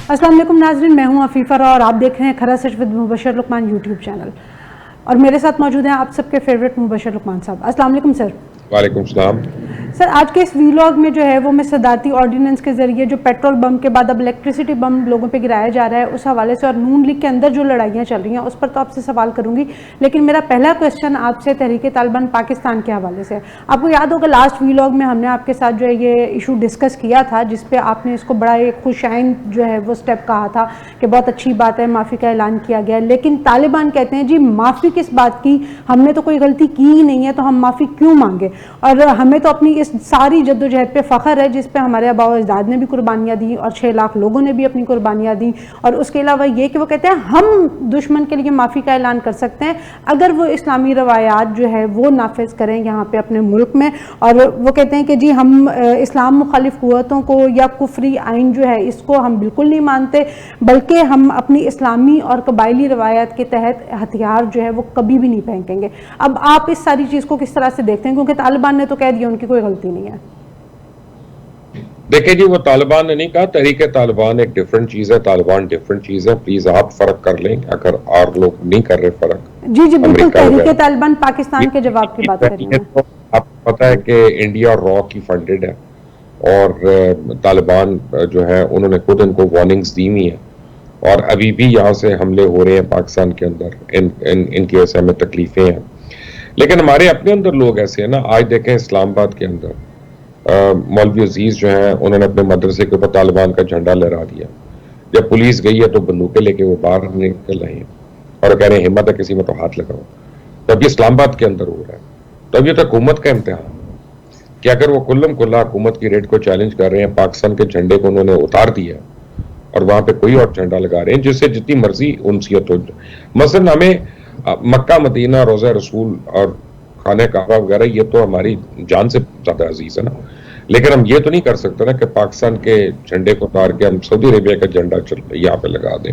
अस्सलाम वालेकुम नाज़रीन, मैं हूं अफीफ़ा और आप देख रहे हैं Khara Sach with Mubashir Luqman YouTube channel. और मेरे साथ मौजूद हैं आप सबके फेवरेट मुबशर लुकमान साहब। अस्सलाम वालेकुम सर। वालेकुम सलाम। सर, आज के इस वीलॉग में जो है वो मैं सदारती ऑर्डिनेंस के ज़रिए जो पेट्रोल बम के बाद अब इलेक्ट्रिसिटी बम लोगों पे गिराया जा रहा है उस हवाले से, और नून लीग के अंदर जो लड़ाइयाँ चल रही हैं उस पर तो आपसे सवाल करूंगी, लेकिन मेरा पहला क्वेश्चन आपसे तहरीक तालिबान पाकिस्तान के हवाले से। आपको याद होगा लास्ट वीलॉग में हमने आपके साथ जो है ये इशू डिस्कस किया था, जिसपे आपने इसको बड़ा एक खुशाइन जो है वो स्टेप कहा था कि बहुत अच्छी बात है, माफ़ी का ऐलान किया गया। लेकिन तालिबान कहते हैं जी माफ़ी किस बात की, हमने तो कोई गलती की ही नहीं है, तो हम माफ़ी क्यों मांगे। और हमें तो अपनी इस सारी जद्दोजहद पे फ़ख्र है जिस पे हमारे आबा व अजदाद ने भी कुर्बानियाँ दी और 6 लाख लोगों ने भी अपनी कुर्बानियाँ दी। और उसके अलावा ये कि वो कहते हैं हम दुश्मन के लिए माफ़ी का ऐलान कर सकते हैं अगर वो इस्लामी रवायात जो है वो नाफिज करें यहाँ पे अपने मुल्क में। और वो कहते हैं कि जी हम इस्लाम मुखालिफ कुव्वतों को या कुफरी आइन जो है इसको हम बिल्कुल नहीं मानते, बल्कि हम अपनी इस्लामी और कबायली रवायात के तहत हथियार जो है वो कभी भी नहीं फेंकेंगे। अब आप इस सारी चीज़ को किस तरह से देखते हैं, क्योंकि तालिबान ने तो कह दिया उनकी कोई गलती नहीं है। देखिए जी, वो तालिबान ने नहीं कहा, तहरीक तालिबान एक डिफरेंट चीज है, तालिबान डिफरेंट चीज है। प्लीज आप फर्क कर लें अगर और लोग नहीं कर रहे फर्क। जी जी बिल्कुल, तहरीक तालिबान पाकिस्तान के जवाब की बात कर रही हैं। तो आपको पता है कि इंडिया रॉ की फंडेड है और तालिबान जो है उन्होंने खुद इनको वार्निंग्स दी हुई है और अभी भी यहाँ से हमले हो रहे हैं पाकिस्तान के अंदर। इनकी वजह से हमें तकलीफें हैं, लेकिन हमारे अपने अंदर लोग ऐसे हैं ना। आज देखें इस्लामाबाद के अंदर मौलवी अजीज जो है उन्होंने अपने मदरसे के ऊपर तालिबान का झंडा लहरा दिया। जब पुलिस गई है तो बंदूकें लेके वो बाहर निकल रहे हैं और कह रहे हैं हिम्मत है किसी में तो हाथ लगाओ। तो अब ये इस्लामाबाद के अंदर हो रहा है। तो अब ये तो हुकूमत का इम्तिहान कि अगर वो कुल्लम कुल्ला हुकूमत की रेट को चैलेंज कर रहे हैं, पाकिस्तान के झंडे को उन्होंने उतार दिया और वहां पे कोई और झंडा लगा रहे हैं जिससे जितनी मर्जी उनसियत हो। मसलन हमें मक्का मदीना रोजा रसूल और खाने काबा वगैरह ये तो हमारी जान से ज्यादा अजीज है ना, लेकिन हम ये तो नहीं कर सकते ना कि पाकिस्तान के झंडे को उतार के हम सऊदी अरेबिया का झंडा यहाँ पे लगा दें।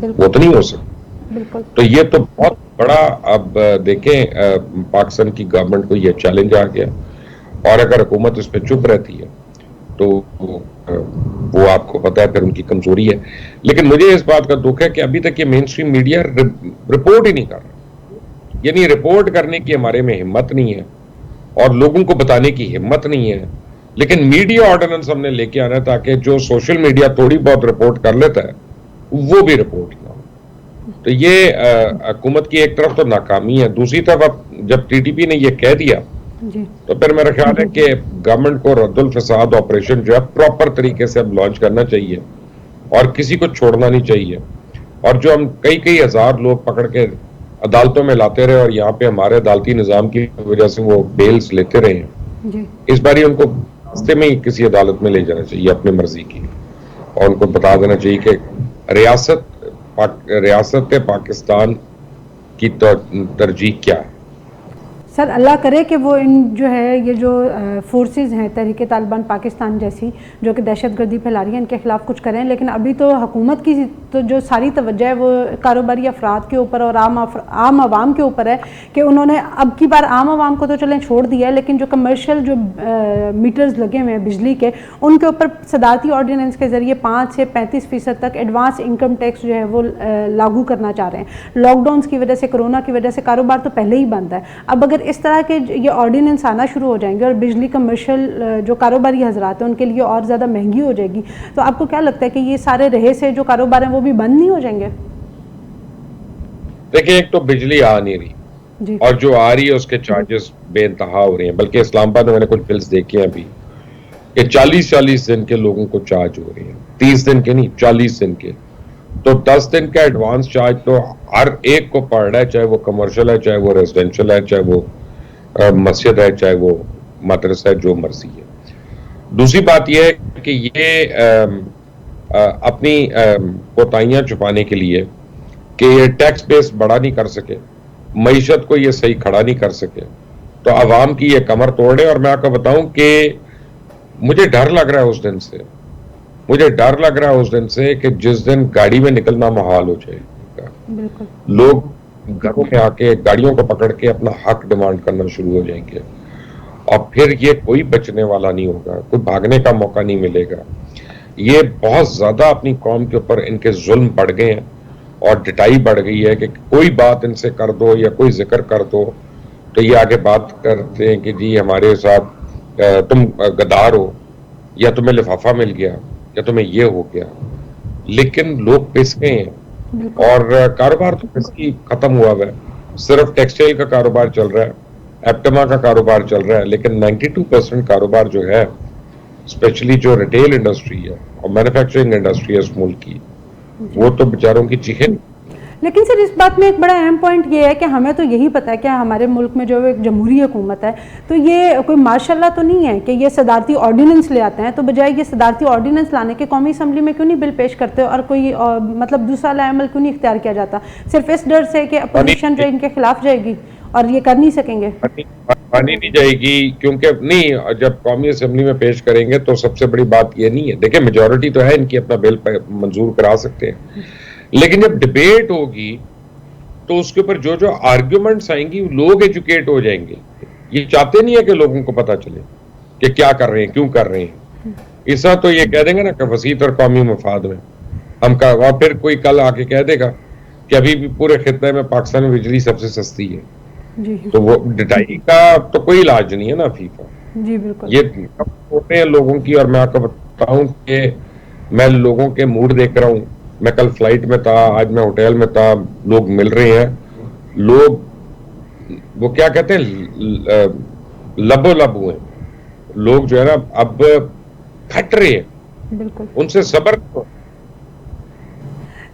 वो तो नहीं हो सकता। तो ये तो बहुत बड़ा, अब देखें पाकिस्तान की गवर्नमेंट को ये चैलेंज आ गया और अगर हुकूमत उस पर चुप रहती है तो वो आपको पता है फिर उनकी कमजोरी है। लेकिन मुझे इस बात का दुख है कि अभी तक ये मेन स्ट्रीम मीडिया रिपोर्ट ही नहीं कर रहा। यानी रिपोर्ट करने की हमारे में हिम्मत नहीं है और लोगों को बताने की हिम्मत नहीं है। लेकिन मीडिया ऑर्डिनेंस हमने लेके आना है ताकि जो सोशल मीडिया थोड़ी बहुत रिपोर्ट कर लेता है वो भी रिपोर्ट ना हो। तो ये हुकूमत की एक तरफ तो नाकामी है, दूसरी तरफ अब जब टीटीपी ने ये कह दिया तो फिर मेरा ख्याल है कि गवर्नमेंट को रद्दुल फसाद ऑपरेशन जो है प्रॉपर तरीके से अब लॉन्च करना चाहिए और किसी को छोड़ना नहीं चाहिए। और जो हम कई कई हजार लोग पकड़ के अदालतों में लाते रहे और यहाँ पे हमारे अदालती निजाम की वजह से वो बेल्स लेते रहे हैं, इस बार उनको रास्ते में ही किसी अदालत में ले जाना चाहिए अपनी मर्जी की और उनको बता देना चाहिए कि रियासत पाकिस्तान की तरजीह क्या है। सर अल्लाह करे कि वो इन जो है ये जो फोर्सेस हैं तहरीक तालिबान पाकिस्तान जैसी जो कि दहशतगर्दी फैला रही है इनके खिलाफ कुछ करें। लेकिन अभी तो हुकूमत की तो जो सारी तवज्जो है वो कारोबारी अफराद के ऊपर और आम आवाम के ऊपर है कि उन्होंने अब की बार आम आवाम को तो चलें छोड़ दिया है, लेकिन जो कमर्शियल जो मीटर्स लगे हुए हैं बिजली के उनके ऊपर सदारती ऑर्डिनेंस के ज़रिए 5 से 35% तक एडवांस इनकम टैक्स जो है वो लागू करना चाह रहे हैं। लॉकडाउन की वजह से, कोरोना की वजह से कारोबार तो पहले ही बंद है। अब अगर इस तरह के ये ऑर्डिनेंस आना शुरू हो जाएंगे और बिजली कमर्शियल जो कारोबारी हजरात हैं उनके लिए और ज़्यादा महंगी हो जाएगी, तो आपको क्या लगता है कि ये सारे रहे से जो कारोबार हैं वो भी बंद नहीं हो जाएंगे? देखिए, एक तो बिजली आ नहीं रही और जो आ रही है उसके चार्जेस बेइंतहा हो रहे हैं। बल्कि इस्लामाबाद में मैंने कुछ बिल्स देखे हैं अभी कि 40-40 दिन के लोगों को चार्ज हो रहे हैं, 30 दिन के नहीं 40 दिन के। तो 10 दिन का एडवांस चार्ज तो हर एक को पड़ रहा है, चाहे वो कमर्शियल है, चाहे वो रेजिडेंशियल है, चाहे वो मस्जिद है, चाहे वो मदरसा है, जो मर्जी है। दूसरी बात यह है कि ये अपनी कोताहियां छुपाने के लिए कि ये टैक्स बेस बड़ा नहीं कर सके, मईशत को ये सही खड़ा नहीं कर सके, तो आवाम की ये कमर तोड़े। और मैं आपको बताऊं कि मुझे डर लग रहा है उस दिन से, मुझे डर लग रहा है उस दिन से कि जिस दिन गाड़ी में निकलना मुहाल हो जाएगा, लोग घरों में आके गाड़ियों को पकड़ के अपना हक डिमांड करना शुरू हो जाएंगे और फिर ये कोई बचने वाला नहीं होगा, कोई भागने का मौका नहीं मिलेगा। ये बहुत ज्यादा अपनी कौम के ऊपर इनके जुल्म बढ़ गए हैं और डिटाई बढ़ गई है कि कोई बात इनसे कर दो या कोई जिक्र कर दो तो ये आगे बात करते हैं कि जी हमारे साथ तुम गद्दार हो या तुम्हें लिफाफा मिल गया या तुम्हें ये हो गया। लेकिन लोग पिस गए हैं और कारोबार तो इसकी खत्म हुआ है। सिर्फ टेक्सटाइल का कारोबार चल रहा है, एप्टमा का कारोबार चल रहा है, लेकिन 92% कारोबार जो है स्पेशली जो रिटेल इंडस्ट्री है और मैन्युफैक्चरिंग इंडस्ट्री है इस मुल्क की, वो तो बेचारों की चीखें। लेकिन सर इस बात में एक बड़ा अहम पॉइंट ये है कि हमें तो यही पता है कि हमारे मुल्क में जो एक जमहूरी हुकूमत है, तो ये कोई माशाल्लाह तो नहीं है कि ये सदारती ऑर्डिनेंस ले आते हैं, तो बजाय ये सदारती ऑर्डिनेंस लाने के कौमी असम्बली में क्यों नहीं बिल पेश करते और कोई मतलब दूसरा लाएमल क्यों नहीं इख्तियार किया जाता, सिर्फ इस डर से कि अपोजिशन जो इनके खिलाफ जाएगी और ये कर नहीं सकेंगे। मानी नहीं जाएगी क्योंकि नहीं, जब कौमी असम्बली में पेश करेंगे तो सबसे बड़ी बात ये नहीं है, देखिए मेजोरिटी तो है इनकी, अपना बिल मंजूर करा सकते हैं, लेकिन जब डिबेट होगी तो उसके ऊपर जो जो आर्ग्यूमेंट्स आएंगी लोग एजुकेट हो जाएंगे। ये चाहते नहीं है कि लोगों को पता चले कि क्या कर रहे हैं, क्यों कर रहे हैं। ऐसा तो ये कह देंगे ना कि वसीत और कौमी मफाद में हम का, और फिर कोई कल आके कह देगा कि अभी भी पूरे खित्ते में पाकिस्तान में बिजली सबसे सस्ती है जी। तो वो डिटाई का तो कोई इलाज नहीं है ना फीफा जी। बिल्कुल ये होते हैं लोगों की। और मैं आपको बताऊं कि मैं लोगों के मूड देख रहा हूँ, मैं कल फ्लाइट में था, आज मैं होटल में था, लोग मिल रहे हैं, लोग वो क्या कहते हैं लबो लब हुए लोग जो है ना अब फट रहे हैं। बिल्कुल उनसे सब्र करो।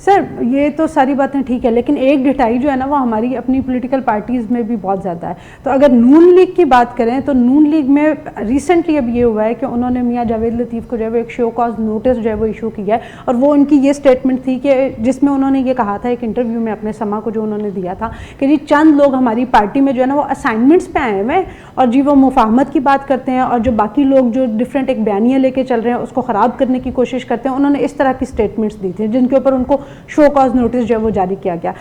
सर ये तो सारी बातें ठीक है, लेकिन एक ढिठाई जो है ना वो हमारी अपनी पॉलिटिकल पार्टीज़ में भी बहुत ज़्यादा है। तो अगर नून लीग की बात करें तो नून लीग में रिसेंटली अब ये हुआ है कि उन्होंने मियां जावेद लतीफ़ को जो है वो एक शो कॉज नोटिस जो है वो इशू किया है, और वो उनकी ये स्टेटमेंट थी कि जिसमें उन्होंने ये कहा था एक इंटरव्यू में अपने समा को जो उन्होंने दिया था कि जी चंद लोग हमारी पार्टी में जो है ना वो असाइनमेंट्स पे आए हुए हैं और जी वो मुफाहमत की बात करते हैं और जो बाकी लोग जो डिफरेंट एक बयानियाँ लेके चल रहे हैं उसको ख़राब करने की कोशिश करते हैं। उन्होंने इस तरह की स्टेटमेंट्स दी थी जिनके ऊपर उनको शो कॉज नोटिस जो है वो जारी किया गया।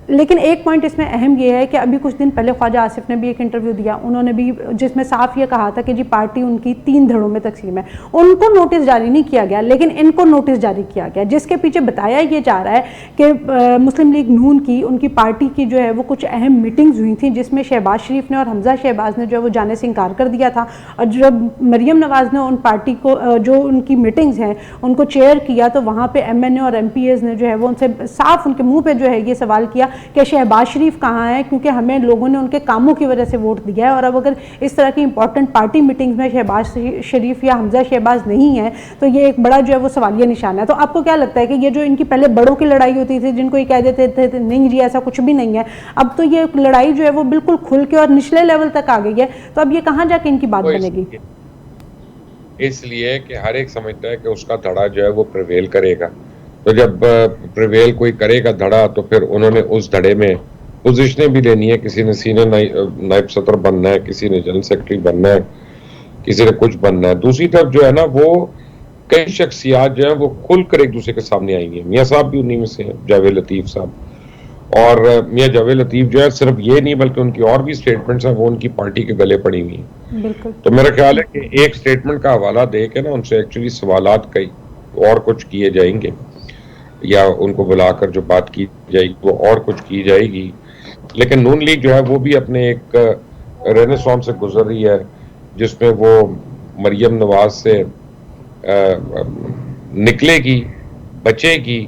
लेकिन एक पॉइंट इसमें अहम ये है कि अभी कुछ दिन पहले ख्वाजा आसिफ ने भी एक इंटरव्यू दिया, उन्होंने भी जिसमें साफ ये कहा था कि जी पार्टी उनकी 3 धड़ों में तकसीम है। उनको नोटिस जारी नहीं किया गया लेकिन इनको नोटिस जारी किया गया, जिसके पीछे बताया ये जा रहा है कि मुस्लिम लीग नून की उनकी पार्टी की जो है वो कुछ अहम मीटिंग्स हुई थी जिसमें शहबाज शरीफ ने और हमजा शहबाज ने जो है वो जाने से इनकार कर दिया था, और जब मरियम नवाज ने उन पार्टी को जो उनकी मीटिंग्स हैं उनको चेयर किया तो वहाँ पे MNA और MPAs ने जो है वो उनसे साफ उनके मुंह पे जो है ये सवाल किया कि शहबाज शरीफ कहाँ है, क्योंकि हमें लोगों ने उनके कामों की वजह से वोट दिया है, और अब अगर इस तरह की इंपॉर्टेंट पार्टी मीटिंग्स में शहबाज शरीफ या हमजा शहबाज नहीं है तो ये एक बड़ा जो है वो सवालिया निशान है। तो आपको क्या लगता है कि ये जो इनकी पहले बड़ों की लड़ाई होती थी जिनको ये कह देते थे नहीं जी ऐसा कुछ भी नहीं है, अब तो ये लड़ाई जो है वो बिल्कुल खुल के और निचले लेवल तक आ गई है, तो अब ये कहाँ जाके इनकी बात बनेगी? इसलिए कि हर एक समझता है कि उसका धड़ा जो है वो प्रिवेल करेगा, तो जब प्रिवेल कोई करेगा धड़ा तो फिर उन्होंने उस धड़े में पोजीशनें भी लेनी है। किसी ने सीनियर नायब सदर बनना है, किसी ने जनरल सेक्रेटरी बनना है, किसी ने कुछ बनना है। दूसरी तरफ जो है ना वो कई शख्सियात जो है वो खुलकर एक दूसरे के सामने आएंगे। मियाँ साहब भी उन्हीं में से हैं, जावेद लतीफ़ साहब, और मियाँ जावेद लतीफ़ जो है सिर्फ ये नहीं बल्कि उनकी और भी स्टेटमेंट्स हैं वो उनकी पार्टी के गले पड़ी हुई हैं। तो मेरा ख्याल है कि एक स्टेटमेंट का हवाला दे के ना उनसे एक्चुअली सवालात कई और कुछ किए जाएंगे या उनको बुलाकर जो बात की जाएगी वो और कुछ की जाएगी। लेकिन नून लीग जो है वो भी अपने एक रेनेसांस से गुजर रही है जिसमें वो मरियम नवाज से निकलेगी, बचेगी,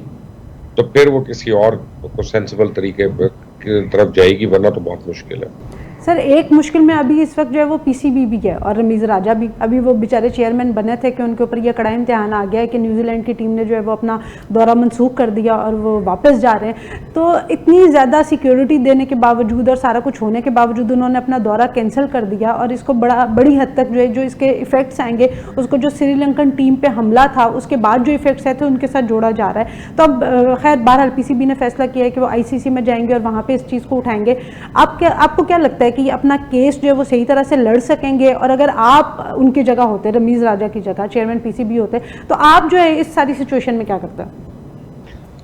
तो फिर वो किसी और को सेंसिबल तरीके की तरफ जाएगी, वरना तो बहुत मुश्किल है। सर एक मुश्किल में अभी इस वक्त जो है वो PCB भी है और रमीज़ राजा भी, अभी वो बेचारे चेयरमैन बने थे कि उनके ऊपर ये कड़ा इम्तिहान आ गया है कि न्यूजीलैंड की टीम ने जो है वो अपना दौरा मनसूख कर दिया और वो वापस जा रहे हैं। तो इतनी ज़्यादा सिक्योरिटी देने के बावजूद और सारा कुछ होने के बावजूद उन्होंने अपना दौरा कैंसिल कर दिया, और इसको बड़ी हद तक जो है जो इसके इफ़ेक्ट्स आएंगे उसको जो श्रीलंकन टीम पर हमला था उसके बाद जो इफ़ेक्ट्स आए थे उनके साथ जोड़ा जा रहा है। तो अब खैर बहरहाल PCB ने फैसला किया है कि वो ICC में जाएंगे और वहाँ पर इस चीज़ को उठाएंगे। आपको क्या लगता है कि ये अपना केस जो है वो सही तरह से लड़ सकेंगे? और अगर आप उनकी जगह होते, रमीज़ राजा की जगह चेयरमैन PCB होते, तो आप जो है इस सारी सिचुएशन में क्या करते?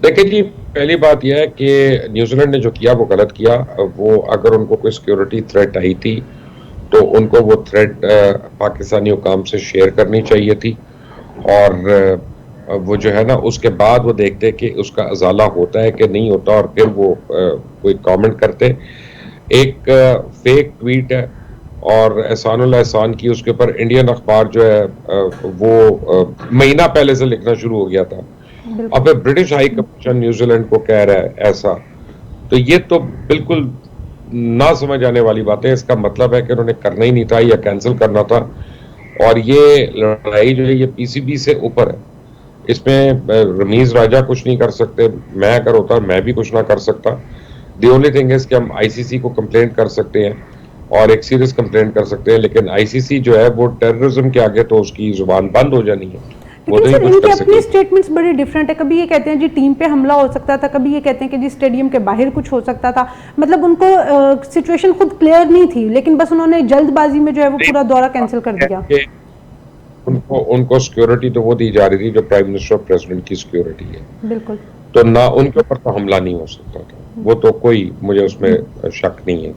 देखिए जी, पहली बात यह है कि न्यूजीलैंड ने जो किया वो गलत किया। वो अगर उनको कोई सिक्योरिटी थ्रेट आई थी तो उनको वो थ्रेट पाकिस्तानी हुकाम से शेयर करनी चाहिए थी, और वो जो है ना उसके बाद वो देखते कि उसका अजाला होता है कि नहीं होता, और फिर वो कोई कमेंट करते। एक फेक ट्वीट है और एहसानुल एहसान की, उसके ऊपर इंडियन अखबार जो है वो महीना पहले से लिखना शुरू हो गया था। अब बिल्कुल। ब्रिटिश हाई कमीशन न्यूजीलैंड को कह रहा है ऐसा, तो ये तो बिल्कुल ना समझ आने वाली बात है। इसका मतलब है कि उन्होंने करना ही नहीं था या कैंसिल करना था, और ये लड़ाई जो है ये पीसीबी से ऊपर है। इसमें रमीज राजा कुछ नहीं कर सकते, मैं अगर होता मैं भी कुछ ना कर सकता। दी ओनली थिंग इज कि हम आईसीसी को कंप्लेंट कर सकते हैं और एक सीरियस कंप्लेंट कर सकते हैं, लेकिन आईसीसी जो है वो टेररिज्म के आगे तो उसकी जुबान बंद हो जानी है, वो लेकिन तो नहीं सर कुछ इनके कर अपने सकेगी। स्टेटमेंट्स बड़े डिफरेंट है। कभी ये कहते हैं जी टीम पे हमला हो सकता था, कभी ये कहते हैं कि जी स्टेडियम के बाहर कुछ हो सकता था। मतलब उनको सिचुएशन खुद क्लियर नहीं थी, लेकिन बस उन्होंने जल्दबाजी में जो है वो पूरा दौरा कैंसिल कर दिया। कि उनको उनको सिक्योरिटी तो वो दी जा रही थी जो प्राइम मिनिस्टर और प्रेसिडेंट की सिक्योरिटी है, बिल्कुल। तो ना उनके ऊपर तो हमला नहीं हो सकता था, वो तो कोई मुझे उसमें शक नहीं है।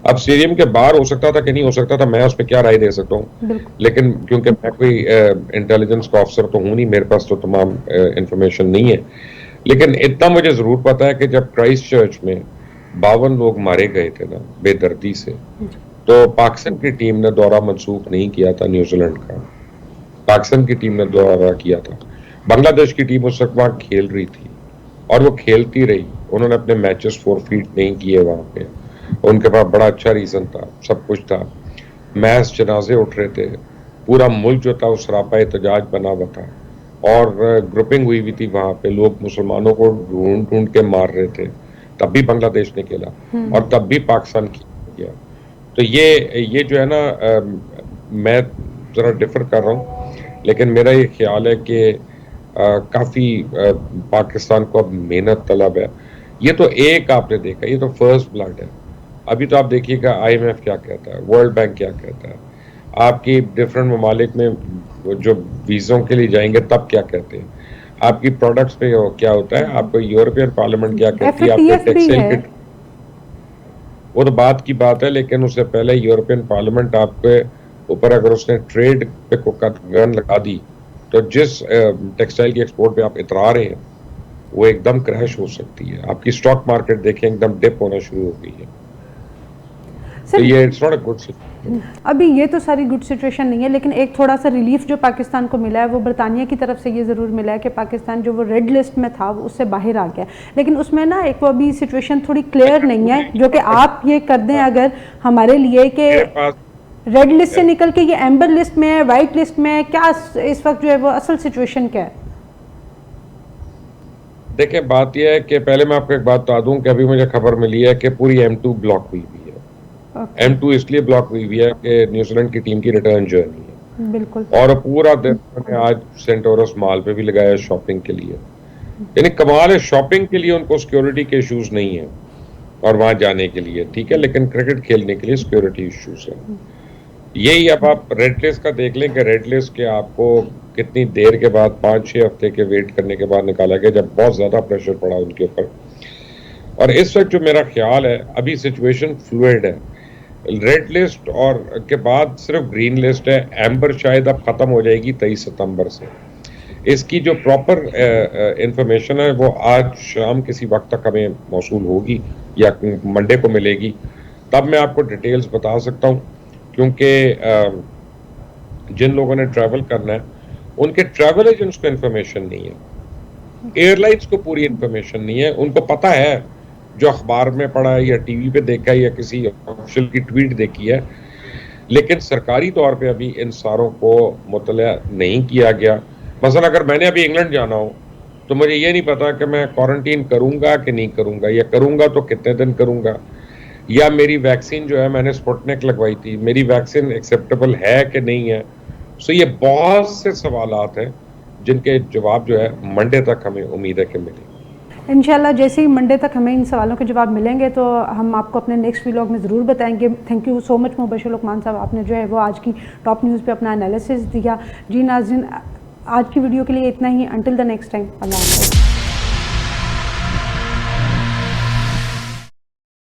अब स्टेडियम के बाहर हो सकता था कि नहीं हो सकता था, मैं उस पर क्या राय दे सकता हूँ, बिल्कुल। लेकिन क्योंकि मैं कोई इंटेलिजेंस का ऑफिसर तो हूं नहीं, मेरे पास तो तमाम इंफॉर्मेशन नहीं है। लेकिन इतना मुझे जरूर पता है कि जब क्राइस्ट चर्च में 52 लोग मारे गए थे ना बेदर्दी से, तो पाकिस्तान की टीम ने दौरा मंसूख नहीं किया था न्यूजीलैंड का, पाकिस्तान की टीम ने दौरा किया था। बांग्लादेश की टीम उस वक्त वहां खेल रही थी और वो खेलती रही, उन्होंने अपने मैचेस फोरफीट नहीं किए वहां पे, उनके पास बड़ा अच्छा रीजन था, सब कुछ था। मैच जनाजे उठ रहे थे, पूरा मुल्क जो था उस सरापा एहतजाज बना हुआ था, और ग्रुपिंग हुई हुई थी वहां पे, लोग मुसलमानों को ढूंढ ढूंढ के मार रहे थे, तब भी बांग्लादेश ने खेला और तब भी पाकिस्तान किया। तो ये जो है ना मैं जरा डिफर कर रहा हूँ, लेकिन मेरा ये ख्याल है कि काफी पाकिस्तान को अब मेहनत तलब है। ये तो एक आपने देखा, ये तो फर्स्ट ब्लड है। अभी तो आप देखिएगा आईएमएफ क्या कहता है, वर्ल्ड बैंक क्या कहता है, आपकी डिफरेंट ममालिक में जो वीज़ों के लिए जाएंगे तब क्या कहते हैं, आपकी प्रोडक्ट्स पे क्या होता है, आपको यूरोपियन पार्लियामेंट क्या कहती है, आपके एफएटीएफ भी टेक्सटाइल है। के, वो तो बात की बात है, लेकिन उससे पहले यूरोपियन पार्लियामेंट आपके ऊपर अगर उसने ट्रेड पे को गन लगा दी, तो जिस टेक्सटाइल की एक्सपोर्ट पे आप इतरा रहे हैं वो एकदम क्रैश हो सकती है। आपकी स्टॉक मार्केट देखें एकदम डिप होना शुरू हो गई है। तो सर ये it's not a good situation. अभी ये तो सारी गुड सिचुएशन नहीं है, लेकिन एक थोड़ा सा रिलीफ जो पाकिस्तान को मिला है वो बरतानिया की तरफ से ये ज़रूर मिला है कि पाकिस्तान जो वो रेड लिस्ट में था वो उससे बाहर आ गया। लेकिन उसमें ना एक वो अभी सिचुएशन थोड़ी क्लियर नहीं है, जो कि आप ये कर दें अगर हमारे लिए कि मेरे पास रेड लिस्ट से निकल के ये एम्बर लिस्ट में है, वाइट लिस्ट में है, क्या इस वक्त जो है वो असल सिचुएशन क्या है? देखें, बात यह है कि पहले मैं आपको एक बात बता दूं कि अभी मुझे खबर मिली है कि पूरी M2 ब्लॉक हुई हुई है। M2 इसलिए ब्लॉक हुई हुई है कि न्यूजीलैंड की टीम की रिटर्न जर्नी है, बिल्कुल। और पूरा दिन उन्होंने आज सेंटोरस मॉल पे भी लगाया शॉपिंग के लिए। यानी कमाल है, शॉपिंग के लिए उनको सिक्योरिटी के इश्यूज नहीं है और वहां जाने के लिए ठीक है, लेकिन क्रिकेट खेलने के लिए सिक्योरिटी इश्यूज है। यही अब आप रेड लिस्ट का देख लें कि रेड लिस्ट के आपको कितनी देर के बाद, 5-6 हफ्ते के वेट करने के बाद निकाला गया, जब बहुत ज्यादा प्रेशर पड़ा उनके ऊपर। और इस वक्त जो मेरा ख्याल है अभी सिचुएशन फ्लूइड है, रेड लिस्ट और के बाद सिर्फ ग्रीन लिस्ट है। एम्बर शायद अब खत्म हो जाएगी 23 सितंबर से। इसकी जो प्रॉपर इंफॉर्मेशन है वो आज शाम किसी वक्त तक हमें मौसूल होगी या मंडे को मिलेगी, तब मैं आपको डिटेल्स बता सकता हूँ। क्योंकि जिन लोगों ने ट्रैवल करना है उनके ट्रैवल एजेंट्स को इन्फॉर्मेशन नहीं है, एयरलाइंस को पूरी इन्फॉर्मेशन नहीं है। उनको पता है जो अखबार में पढ़ा है या टीवी पे देखा है या किसी ऑफिशियल की ट्वीट देखी है, लेकिन सरकारी तौर पे अभी इन सारों को मुतला नहीं किया गया। मसलन अगर मैंने अभी इंग्लैंड जाना हो तो मुझे ये नहीं पता कि मैं क्वारंटीन करूंगा कि नहीं करूंगा, या करूंगा तो कितने दिन करूंगा, या मेरी वैक्सीन जो है मैंने स्पुतनिक लगवाई थी, मेरी वैक्सीन एक्सेप्टेबल है कि नहीं है। सो ये बहुत से सवालात हैं जिनके जवाब जो है मंडे तक हमें उम्मीद है कि मिलेंगे। इंशाल्लाह जैसे ही मंडे तक हमें इन सवालों के जवाब मिलेंगे तो हम आपको अपने नेक्स्ट व्लॉग में ज़रूर बताएंगे। Thank you so much Mubashir Luqman sahab, आपने जो है वो आज की टॉप न्यूज़ पे अपना एनालिसिस दिया। जी नाज़रीन, आज की वीडियो के लिए इतना ही। अंटिल द नेक्स्ट टाइम, अल्लाह हाफ़िज़।